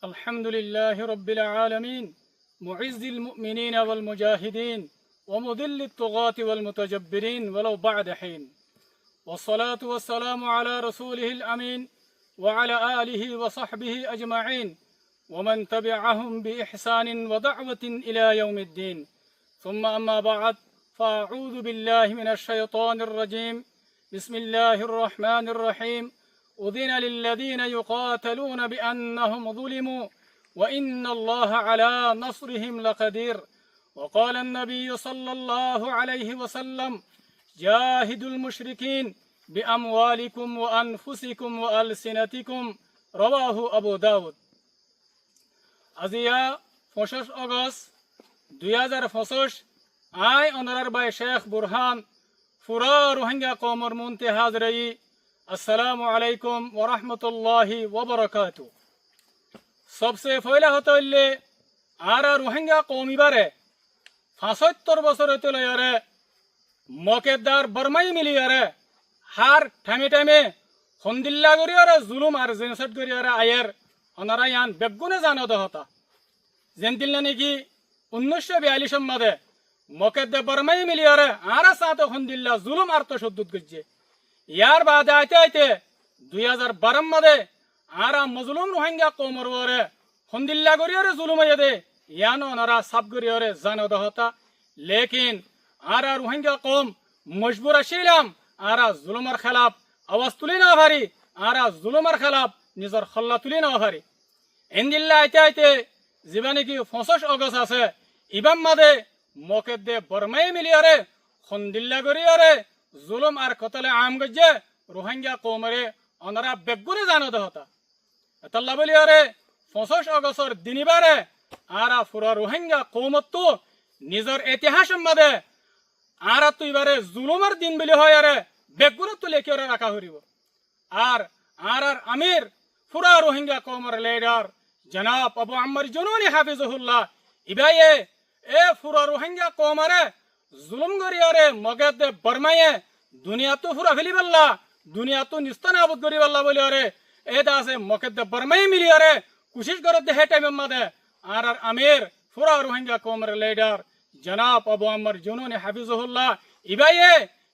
الحمد لله رب العالمين معز المؤمنين والمجاهدين ومذل الطغاة والمتجبرين ولو بعد حين والصلاة والسلام على رسوله الأمين وعلى آله وصحبه أجمعين ومن تبعهم بإحسان ودعوة إلى يوم الدين ثم أما بعد فأعوذ بالله من الشيطان الرجيم بسم الله الرحمن الرحيم أذن للذين يقاتلون بأنهم ظلموا وإن الله على نصرهم لقدير وقال النبي صلى الله عليه وسلم جاهدوا المشركين بأموالكم وأنفسكم وألسنتكم رواه أبو داود আজিয়া 25 আগস্ট 2025 আই অনারার বাই শেখ বুরহান ফুরা রোহিঙ্গা কওমের মুনতে হাজরাই আসসালামু আলাইকুম ওয়া রাহমাতুল্লাহি ওয়া বারাকাতুহু সবসে পয়লা হতইলে আরা রোহিঙ্গা কওমিবারে 75 বছর হইতলে আরে মকেদার বর্মাই মিলিয়ারে হার ঠামে ঠামে হন্দিল্লা করিয়ারে জুলুম আর জেনোসাইড করিয়ারে আয়ের ওনারা ইয়ান বেগুনে জানো দহতা জেনতিল নাকি 1942 মাদে মকেদে বর্মাই মিলিয়ারে আরা সাথে হন্দিল্লা জুলুম আর তশদ্দুদ গজ্জে ইয়ার বাদে আইতে আইতে 2012 মাদে আরা মজলুম রোহিঙ্গা কওমর ওরে হন্দিল্লা করিয়ারে জুলুম আইদে ইয়ান ওনারা সাব করিয়ারে জানো দহতা লেকিন আরা রোহিঙ্গা কওম মজবুর আছিলাম আরা জুলুমের খেলাফ আওয়াজ তুলি না পারি আরা জুলুমের খেলাফ নিজের খল্লা তুলি না পারি এন্দিল্লা আইতে আইতে জীবনে কি 25 আগস্ট আছে ইবাম মাদে মকেদে বর্মাই মিলিয়ারে খন্দিল্লা করিয়ারে জুলুম আর কতলে আম গজ্জে রোহিঙ্গা কওমরে ওনারা বেগুনে জানো দহতা এতল্লা বলিয়ারে 25 আগস্টর দিনিবারে আরা পুরা রোহিঙ্গা কওমত তো নিজের ইতিহাস মাদে আরা তো এবারে জুলুমের দিন বলি হয় আরে বেগুনে তো লেখিয়ে রাখা হরিব আর আমির পুরা রোহিঙ্গা কওমের লিডার জনাব আবু আম্মার জুনুনি হাফিজুল্লাহ ইবায়ে এ পুরা রোহিঙ্গা কওমরে জুলুম করিয়ারে মগেদে বর্মায়ে দুনিয়া তো পুরা ফেলি বললা দুনিয়া তো নিস্তানাবুদ করি বললা বলি আরে এটা আছে মগেদে বর্মাই মিলিয়ারে কোশিশ করে দে হে টাইম মাদে আর আমির পুরা রোহিঙ্গা কওমের লিডার জনাব আবু আম্মার জুনুনি হাফিজুল্লাহ ইবায়ে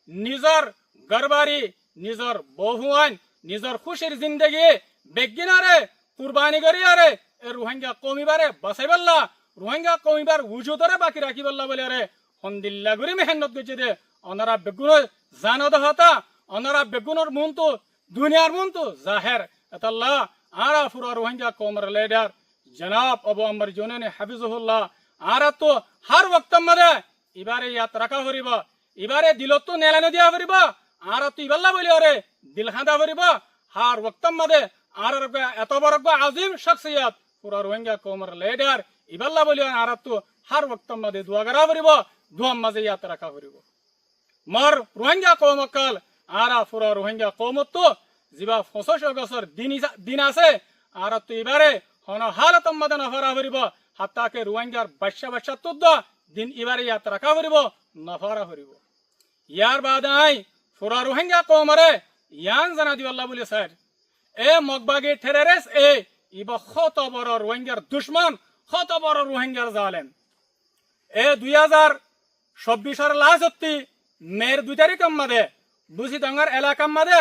নিজর গরবারি নিজর বহুয়ান নিজর খুশির জিন্দগি বেগিনারে কুরবানি করিয়ারে এ রোহিঙ্গা কওমিবারে বাঁচাই বললা রোহিঙ্গা কওমিবার উজুদরে বাকি রাখি বললা বলে আরে হন্দিল্লা গুরি মেহনত গজে দে ওনারা বেগুন জানো দহতা ওনারা বেগুনের মন তো দুনিয়ার মন তো জাহের এতাল্লাহ আরা পুরা রোহিঙ্গা কওমের লিডার জনাব আবু আম্মার জুনুনি হাফিজুল্লাহ আরা তো হার ওয়াক্ত মাদে এবারে ইয়াত রাখা হরিব এবারে দিলত তো নেলানো দিয়া হরিব আর তো ইবাল্লা বলি আরে দিল খাঁদা হরিব হার ওয়াক্ত মাদে আর এত বড় আজিম শখসিয়ত পুরা রোহিঙ্গা কওমের লিডার ইবাল্লা বলি আর তো হার ওয়াক্ত মাদে দোয়া করা হরিব দোয়া মাঝে ইয়াত রাখা হরিব মর রোহিঙ্গা কওমকাল আরা পুরা রোহিঙ্গা কওমত তো জিবা 25 আগস্টর দিন আছে আর তো এবারে হন হালত মাদে নফরা হরিব হাত্তাকে রোহিঙ্গার বাচ্চা তো দিন এবারে ইয়াত রাখা হরিব নফরা হরিব ইয়ার বাদ আই পুরা রোহিঙ্গা কওমরে ইয়ান জানা দিওয়াল্লাহ বলে স্যার এ মগবাগে টেররিস্ট এ ইবা কত বড় রোহিঙ্গার দুশমন কত বড় রোহিঙ্গার জালেম এ 2024 লাস্ট মের 2 তারিখ মাদে বুঝি ডাঙ্গার এলাকা মাদে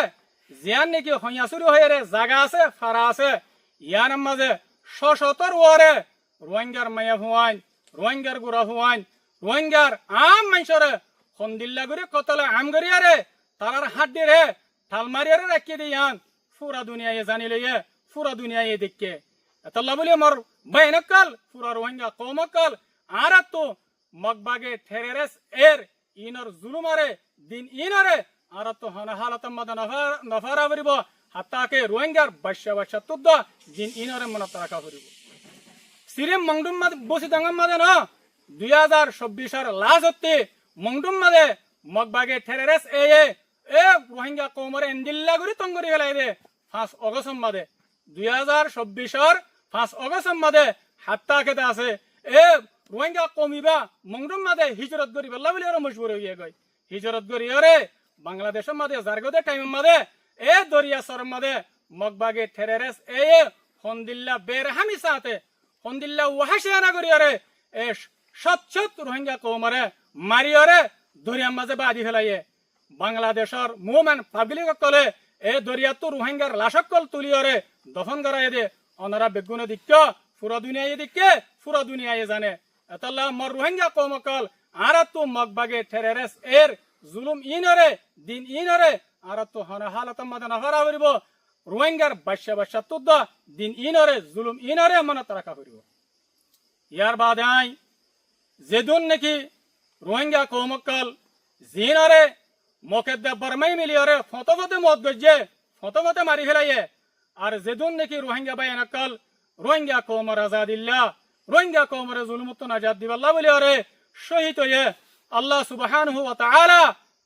জিয়ান নাকি হইয়া শুরু হয়ে রে জায়গা আছে ফারা আছে ইয়ান মাঝে শতর ওরে রোহিঙ্গার মায়া হুয়ান রোহিঙ্গার গুড়া হুয়ান রোহিঙ্গার আম মাইসরে হন্দিল্লা করে কতলে আম গরিয়ারে তারার হাড্ডি রে ঠাল মারিয়ারে রাখি দিয়ান পুরা দুনিয়ায় জানি লইয়ে পুরা দুনিয়ায় দেখকে এতল্লা বলি মোর বাইনকাল পুরা রোহিঙ্গা কওমকাল আর তো মগবাগে টেররিস্ট এর ইনর জুলুমারে দিন ইনরে আর তো হনা হালত মাদা নফারা করিব হাত্তাকে রোহিঙ্গার বাচ্চা তুদ্দ দিন ইনরে মনত রাখা করিব সিরিম মংডুম মাদে বসি দাঙ্গাম মাদে না 2024 লাস্ট মংডুম মাদে মগবাগে টেররিস্ট এ রোহিঙ্গা কওমরে এন্দিল্লা গুরি তঙ্গরি গলাই দে 5 আগস্ট মাদে 2024 5 আগস্ট মাদে হাত্তা কেতে আছে এ রোহিঙ্গা কওমিবা মংডুম মাদে হিজরত করি বল্লা বলি আর মজবুর হইয়া গই হিজরত করি আরে বাংলাদেশের মাদে জারগদে টাইম মাদে এ দরিয়া সর মাদে মগবাগে টেররিস্ট হন্দিল্লা বেরহামি সাথে হন্দিল্লা ওয়াহাসিয়ানা করিয়ারে এ সচ্ছত রোহিঙ্গা কৌমরে মারিয়রে দরিয়ার মাঝে বাদি ফেলাইয়ে বাংলাদেশের মুভমেন্ট পাবলিক কলে এ দরিয়াতো রোহিঙ্গার লাশকল তুলিয়রে দফন করাই দে অনারা বেগুনে দিক্ষ পুরা দুনিয়ায় দিকে পুরা দুনিয়ায় জানে এতাল্লাহ মর রোহিঙ্গা কৌমকল আরাতো মগবাগে টেররিস্ট এর জুলুম ইনরে দিন ইনরে আরাতো হনা হালাতম মাদে নাফারা করিব রোহিঙ্গার বাচ্চা বাচ্চা তুদ্দ দিন ইনরে জুলুম ইনরে মনত রাখা করিব ইয়ার বাদে আই যেদুন নাকি রোহিঙ্গা কৌমকল জিনরে মকেদ্দা বর্মাই মিলিয়রে ফতগতে মত গজ্জে ফতগতে মারি ফেলাইয়ে আর যেদুন নাকি রোহিঙ্গা বাইনকল রোহিঙ্গা কৌমর আজাদিল্লা রোহিঙ্গা কৌমর জুলুমুত নাজাদ দিবাল্লাহ বলিয়রে শহীদ হয়ে আল্লাহ সুবহানাহু ওয়া তাআলা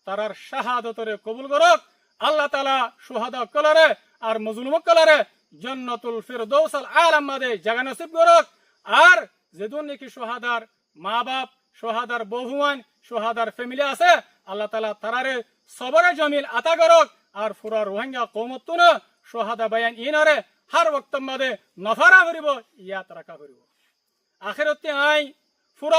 তারার শাহাদাতরে কবুল করক আল্লাহ তাআলা শুহাদা কলরে আর মজলুম কলরে জান্নাতুল ফিরদৌস আল আলা মাদে জায়গা নসিব করক আর যেদুন নাকি শাহাদার মা বাপ শাহাদার বহুয়ান শাহাদার ফ্যামিলি আছে আল্লাহ তাআলা তারারে সবরে জমিল আতা করক আর পুরা রোহিঙ্গা কওমতুন শাহাদা বায়ান ইনরে হর ওয়াক্ত মাদে নফারা করিব ইয়াত রাখা করিব আখিরাতে আই পুরা